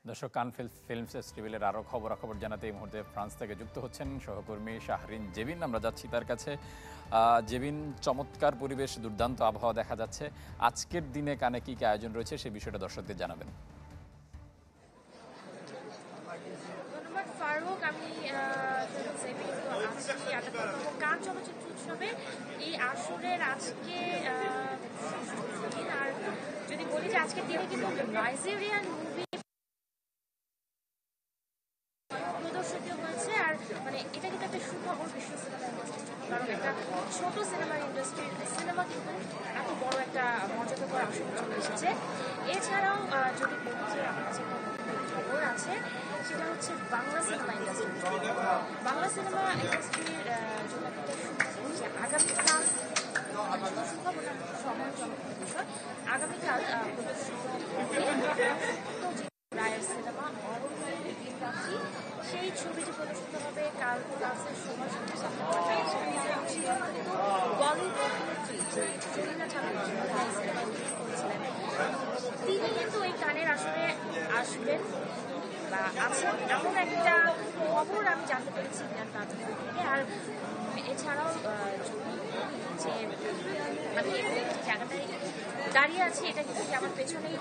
দর্শক, কান ফিল্ম ফেস্টিভ্যালের আরও খবরাখবর জানাতে এই মুহূর্তে ফ্রান্স থেকে যুক্ত হচ্ছেন সহকর্মী শাহরিন জেবিন। আমরা যাচ্ছি তার কাছে। জেবিন, চমৎকার পরিবেশ, দুর্দান্ত আবহাওয়া দেখা যাচ্ছে। আজকের দিনে কানে কী কী আয়োজন রয়েছে সেই বিষয়টা দর্শকদের জানাবেন। ধন্যবাদ ফারুক। আমি কান চলচ্চিত্র উৎসবে এই আসরের আজকে আর যদি বলি যে আজকের দিনে কিন্তু নাইজেরিয়ান মুভি প্রদর্শিত হয়েছে। আর মানে এটা কিন্তু একটা সুখবর বিশ্ব সিনেমা ইন্ডাস্ট্রির জন্য, কারণ একটা ছোট সিনেমা ইন্ডাস্ট্রির সিনেমা কিন্তু এত বড় একটা মর্যাদাকর আসরে চলে এসেছে। এছাড়াও যদি বলি যে আমার কাছে খবর আছে, সেটা হচ্ছে Bangla cinema industry. Bangla cinema ইন্ডাস্ট্রির জন্য একটা সুখবর যে আগামীকাল সুখবরটা সম্মানজনক বিষয়। আগামীকাল প্রদর্শিত রায়ের সিনেমা অরণ্যী, সেই ছবিটি প্রদর্শিত হবে কাল ক্লাসের সময় বলিউড অভিনেত্রী জরিনা চ্যাটার্জি করেছিলেন। তিনি কিন্তু এই গানের আসরে আসবেন বা আছেন এমন একটা খবর আমি জানতে পেরেছি জ্ঞান তাদের থেকে। আর এছাড়াও যে আমি জায়গাটায় দাঁড়িয়ে আছি, এটা কিন্তু আমার পেছনেই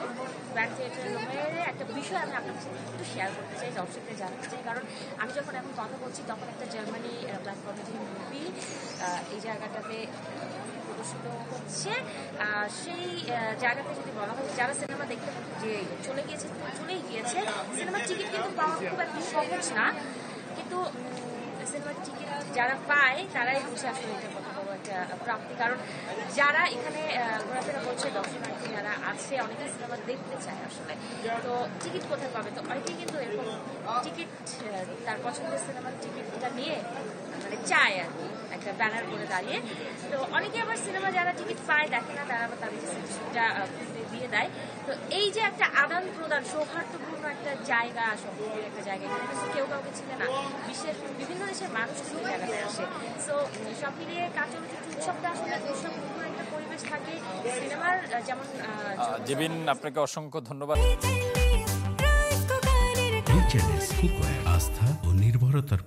ব্যাক থিয়েটারের একটা বিষয় আমি আপনার সাথে একটু শেয়ার করতে চাই, দর্শকদের জানাতে চাই। কারণ আমি যখন এখন কথা বলছি তখন একটা জার্মানি ব্ল্যাক কমেডি মুভি এই জায়গাটাতে প্রদর্শিত হচ্ছে। সেই জায়গাতে যদি বলা হয়, যারা সিনেমা দেখতে যে চলেই গিয়েছে, সিনেমার টিকিট কিন্তু পাওয়া খুব একটা সহজ না, কিন্তু সিনেমার টিকিট যারা পায় তারাই বুঝে আসলে এটা কত বড় একটা প্রাপ্তি। কারণ যারা এখানে ঘোরাফেরা করছে, দর্শনার্থী যারা আছে, অনেকেই সিনেমা দেখতে চায় আসলে, তো টিকিট কোথায় পাবে? তো অনেকেই কিন্তু এরকম টিকিট তার পছন্দের সিনেমার টিকিটটা নিয়ে মানে চায় আর কি, একটা ব্যানার করে দাঁড়িয়ে। তো অনেকে আবার সিনেমা যারা টিকিট পায় দেখে না, তারা আবার তাদের সিটটা দিয়ে দেয়। তো এই যে একটা আদান প্রদান, সৌহার্দ্যপূর্ণ একটা জায়গা, সম্পর্কের একটা জায়গা, এখানে কিন্তু কেউ কাউকে চিনে না, বিশ্বের বিভিন্ন দেশের মানুষ কিন্তু জায়গাতে আসে। সো সব মিলিয়ে কান চলচ্চিত্র উৎসবটা আসলে উৎসবমুখর একটা পরিবেশ থাকে সিনেমার, যেমন জেবিন, আপনাকে অসংখ্য ধন্যবাদ। আস্থা ও নির্ভরতার